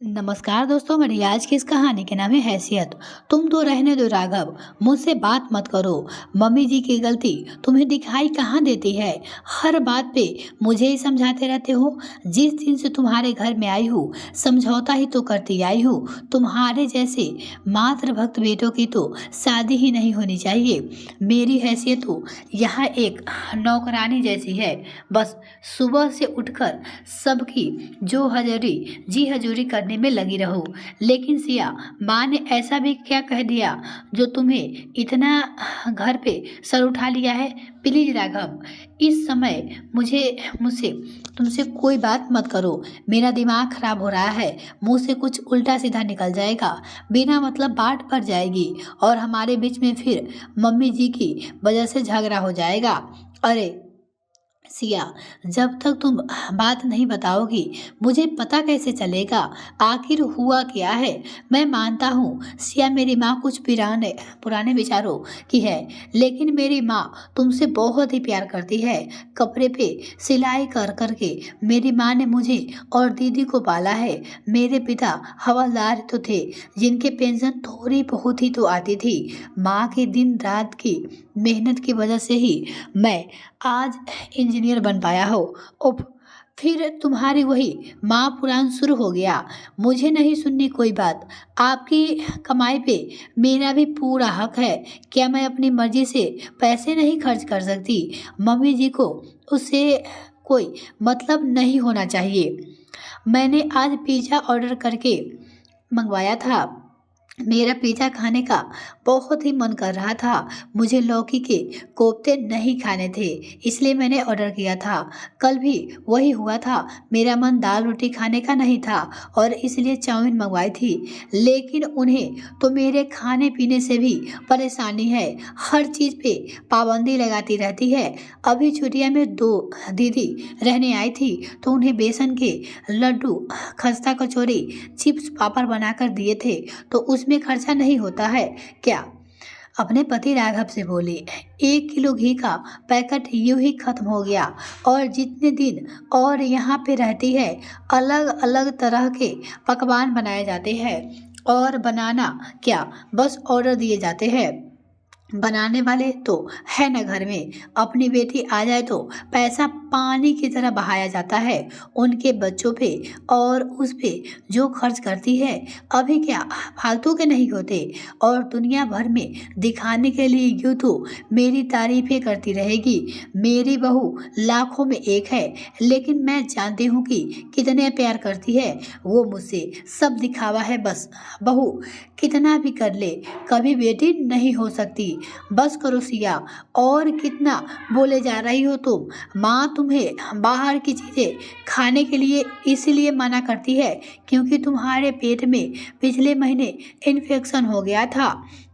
नमस्कार दोस्तों, मेरी आज की इस कहानी के नाम है हैसियत। तुम तो रहने दो राघव, मुझसे बात मत करो। मम्मी जी की गलती तुम्हें दिखाई कहाँ देती है? हर बात पे मुझे ही समझाते रहते हो। जिस दिन से तुम्हारे घर में आई हूँ समझौता ही तो करती आई हूँ। तुम्हारे जैसे मातृभक्त बेटों की तो शादी ही नहीं होनी चाहिए। मेरी हैसियत तो यहाँ एक नौकरानी जैसी है। बस सुबह से उठकर सबकी जो हजूरी जी हजूरी करने में लगी रहो। लेकिन सिया, माँ ने ऐसा भी क्या कह दिया जो तुम्हें इतना घर पे सर उठा लिया है? प्लीज राघव, इस समय मुझसे तुमसे कोई बात मत करो। मेरा दिमाग खराब हो रहा है। मुंह से कुछ उल्टा सीधा निकल जाएगा, बिना मतलब बात पड़ जाएगी और हमारे बीच में फिर मम्मी जी की वजह से झगड़ा हो जाएगा। अरे सिया, जब तक तुम बात नहीं बताओगी मुझे पता कैसे चलेगा आखिर हुआ क्या है? मैं मानता हूँ सिया, मेरी माँ कुछ पुराने पुराने विचारों की है, लेकिन मेरी माँ तुमसे बहुत ही प्यार करती है। कपड़े पे सिलाई कर करके मेरी माँ ने मुझे और दीदी को पाला है। मेरे पिता हवलदार तो थे, जिनके पेंशन थोड़ी बहुत ही तो आती थी। माँ की दिन रात की मेहनत की वजह से ही मैं आज इंजीनियर बन पाया हो। उफ, फिर तुम्हारी वही माँ पुराण शुरू हो गया। मुझे नहीं सुननी कोई बात। आपकी कमाई पे मेरा भी पूरा हक है। क्या मैं अपनी मर्जी से पैसे नहीं खर्च कर सकती? मम्मी जी को उससे कोई मतलब नहीं होना चाहिए। मैंने आज पिज़्ज़ा ऑर्डर करके मंगवाया था। मेरा पिज़्ज़ा खाने का बहुत ही मन कर रहा था। मुझे लौकी के कोफ्ते नहीं खाने थे, इसलिए मैंने ऑर्डर किया था। कल भी वही हुआ था, मेरा मन दाल रोटी खाने का नहीं था और इसलिए चाउमीन मंगवाई थी। लेकिन उन्हें तो मेरे खाने पीने से भी परेशानी है। हर चीज़ पे पाबंदी लगाती रहती है। अभी छुट्टियां में 2 दीदी रहने आई थी तो उन्हें बेसन के लड्डू, खस्ता कचौरी, चिप्स पापड़ बनाकर दिए थे, तो उसमें खर्चा नहीं होता है क्या? अपने पति राघव से बोली। 1 किलो घी का पैकेट यूं ही खत्म हो गया और जितने दिन और यहाँ पे रहती है अलग अलग तरह के पकवान बनाए जाते हैं। और बनाना क्या, बस ऑर्डर दिए जाते हैं। बनाने वाले तो है न घर में। अपनी बेटी आ जाए तो पैसा पानी की तरह बहाया जाता है उनके बच्चों पे, और उस पे जो खर्च करती है अभी क्या फालतू के नहीं होते। और दुनिया भर में दिखाने के लिए यूँ तो मेरी तारीफें करती रहेगी। मेरी बहू लाखों में एक है, लेकिन मैं जानती हूँ कि कितने प्यार करती है वो मुझसे। सब दिखावा है बस। बहू कितना भी कर ले, कभी बेटी नहीं हो सकती। बस करो सिया, और कितना बोले जा रही हो तुम? माँ तुम्हें बाहर की चीज़ें खाने के लिए इसलिए मना करती है क्योंकि तुम्हारे पेट में पिछले महीने इन्फेक्शन हो गया था।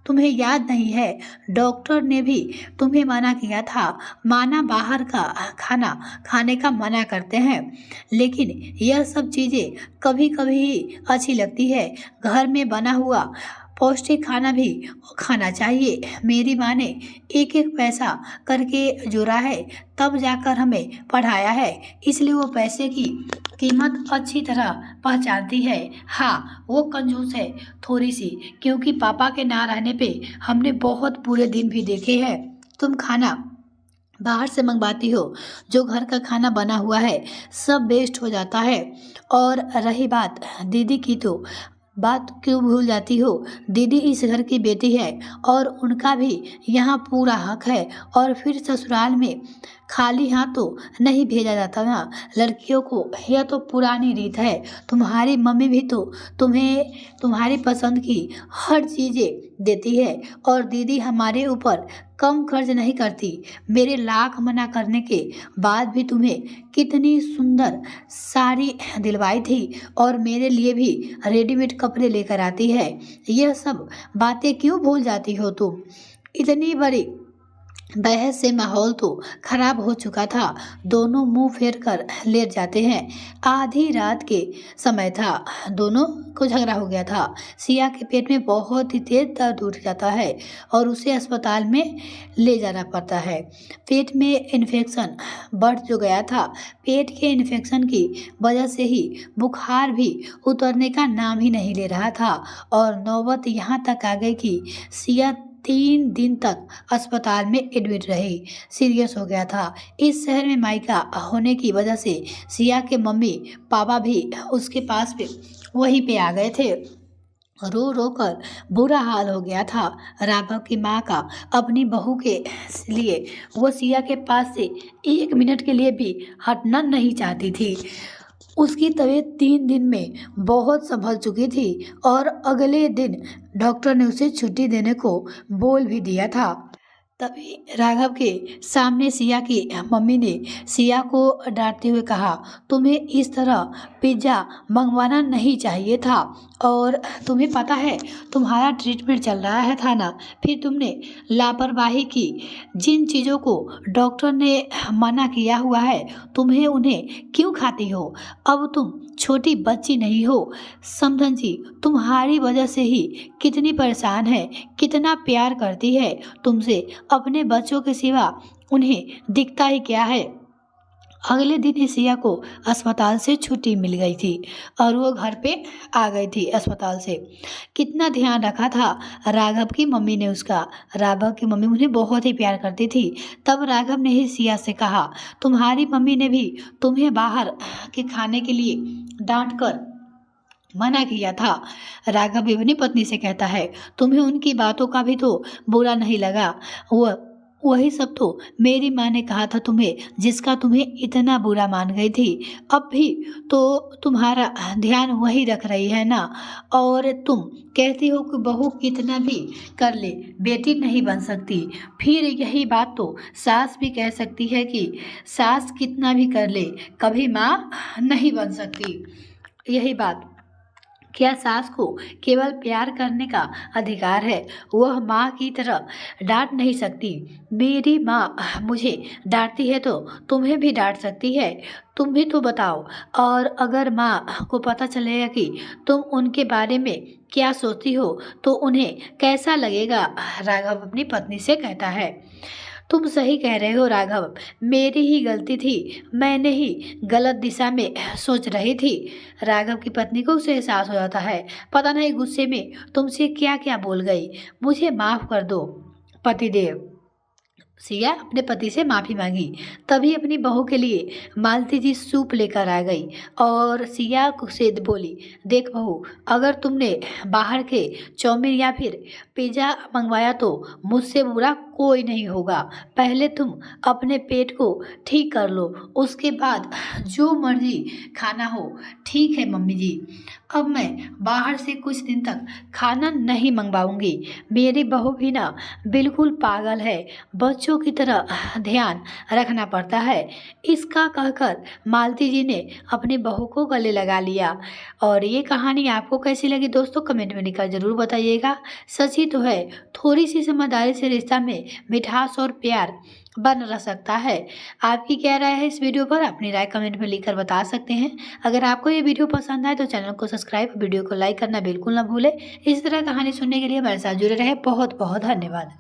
तुम्हें याद नहीं है? डॉक्टर ने भी तुम्हें मना किया था। माना बाहर का खाना खाने का मना करते हैं, लेकिन यह सब चीज़ें कभी कभी ही अच्छी लगती है। घर में बना हुआ पौष्टिक खाना भी खाना चाहिए। मेरी माँ ने एक एक पैसा करके जोड़ा है, तब जाकर हमें पढ़ाया है, इसलिए वो पैसे की कीमत अच्छी तरह पहचानती है। हाँ, वो कंजूस है थोड़ी सी, क्योंकि पापा के ना रहने पे हमने बहुत बुरे दिन भी देखे हैं। तुम खाना बाहर से मंगवाती हो, जो घर का खाना बना हुआ है सब वेस्ट हो जाता है। और रही बात दीदी की, तो बात क्यों भूल जाती हो? दीदी इस घर की बेटी है और उनका भी यहाँ पूरा हक है। और फिर ससुराल में खाली हाथ तो नहीं भेजा जाता ना लड़कियों को। यह तो पुरानी रीत है। तुम्हारी मम्मी भी तो तुम्हें तुम्हारी पसंद की हर चीज़ें देती है, और दीदी हमारे ऊपर कम खर्च नहीं करती। मेरे लाख मना करने के बाद भी तुम्हें कितनी सुंदर साड़ी दिलवाई थी और मेरे लिए भी रेडीमेड कपड़े लेकर आती है। यह सब बातें क्यों भूल जाती हो तुम? इतनी बड़ी बहस से माहौल तो खराब हो चुका था। दोनों मुंह फेर कर लेट जाते हैं। आधी रात के समय था। दोनों को झगड़ा हो गया था। सिया के पेट में बहुत ही तेज दर्द उठ जाता है और उसे अस्पताल में ले जाना पड़ता है। पेट में इन्फेक्शन बढ़ जो गया था। पेट के इन्फेक्शन की वजह से ही बुखार भी उतरने का नाम ही नहीं ले रहा था और नौबत यहाँ तक आ गई कि सिया 3 दिन तक अस्पताल में एडमिट रही। सीरियस हो गया था। इस शहर में मायका होने की वजह से सिया के मम्मी पापा भी उसके पास पे वहीं पे आ गए थे। रो रो कर बुरा हाल हो गया था राघव की माँ का अपनी बहू के लिए। वो सिया के पास से 1 मिनट के लिए भी हटना नहीं चाहती थी। उसकी तबीयत 3 दिन में बहुत संभल चुकी थी और अगले दिन डॉक्टर ने उसे छुट्टी देने को बोल भी दिया था। तभी राघव के सामने सिया की मम्मी ने सिया को डांटते हुए कहा, तुम्हें इस तरह पिज्ज़ा मंगवाना नहीं चाहिए था और तुम्हें पता है तुम्हारा ट्रीटमेंट चल रहा है था ना, फिर तुमने लापरवाही की। जिन चीज़ों को डॉक्टर ने मना किया हुआ है तुम्हें उन्हें क्यों खाती हो? अब तुम छोटी बच्ची नहीं हो। समधन जी तुम्हारी वजह से ही कितनी परेशान है, कितना प्यार करती है तुमसे। अपने बच्चों के सिवा उन्हें दिखता ही क्या है। अगले दिन ही सिया को अस्पताल से छुट्टी मिल गई थी और वो घर पे आ गई थी अस्पताल से। कितना ध्यान रखा था राघव की मम्मी ने उसका। राघव की मम्मी उन्हें बहुत ही प्यार करती थी। तब राघव ने ही सिया से कहा, तुम्हारी मम्मी ने भी तुम्हें बाहर के खाने के लिए डांट कर मना किया था। राघव भी अपनी पत्नी से कहता है, तुम्हें उनकी बातों का भी तो बुरा नहीं लगा। वही सब तो मेरी माँ ने कहा था तुम्हें, जिसका तुम्हें इतना बुरा मान गई थी। अब भी तो तुम्हारा ध्यान वही रख रही है ना। और तुम कहती हो कि बहू कितना भी कर ले बेटी नहीं बन सकती। फिर यही बात तो सास भी कह सकती है कि सास कितना भी कर ले कभी माँ नहीं बन सकती। यही बात क्या सास को केवल प्यार करने का अधिकार है? वह माँ की तरह डांट नहीं सकती। मेरी माँ मुझे डांटती है तो तुम्हें भी डांट सकती है। तुम भी तो बताओ। और अगर माँ को पता चलेगा कि तुम उनके बारे में क्या सोचती हो तो उन्हें कैसा लगेगा? राघव अपनी पत्नी से कहता है। तुम सही कह रहे हो राघव, मेरी ही गलती थी। मैंने ही गलत दिशा में सोच रही थी। राघव की पत्नी को उसे एहसास हो जाता है। पता नहीं गुस्से में तुमसे क्या क्या बोल गई, मुझे माफ़ कर दो पतिदेव। सिया अपने पति से माफ़ी मांगी। तभी अपनी बहू के लिए मालती जी सूप लेकर आ गई और सिया से बोली, देख बहू, अगर तुमने बाहर के चाउमीन या फिर पिज़्ज़ा मंगवाया तो मुझसे बुरा कोई नहीं होगा। पहले तुम अपने पेट को ठीक कर लो, उसके बाद जो मर्जी खाना हो। ठीक है मम्मी जी, अब मैं बाहर से कुछ दिन तक खाना नहीं मंगवाऊंगी। मेरी बहू भी ना बिल्कुल पागल है, बच्चों की तरह ध्यान रखना पड़ता है। इसका कहकर मालती जी ने अपनी बहू को गले लगा लिया। और ये कहानी आपको कैसी लगी दोस्तों, कमेंट में लिखकर ज़रूर बताइएगा। सच ही तो है, थोड़ी सी समझदारी से रिश्ता में मिठास और प्यार बन रह सकता है। आपकी क्या राय है इस वीडियो पर? अपनी राय कमेंट में लिखकर बता सकते हैं। अगर आपको ये वीडियो पसंद आए तो चैनल को सब्सक्राइब, वीडियो को लाइक करना बिल्कुल ना भूलें। इस तरह कहानी सुनने के लिए हमारे साथ जुड़े रहे। बहुत बहुत धन्यवाद।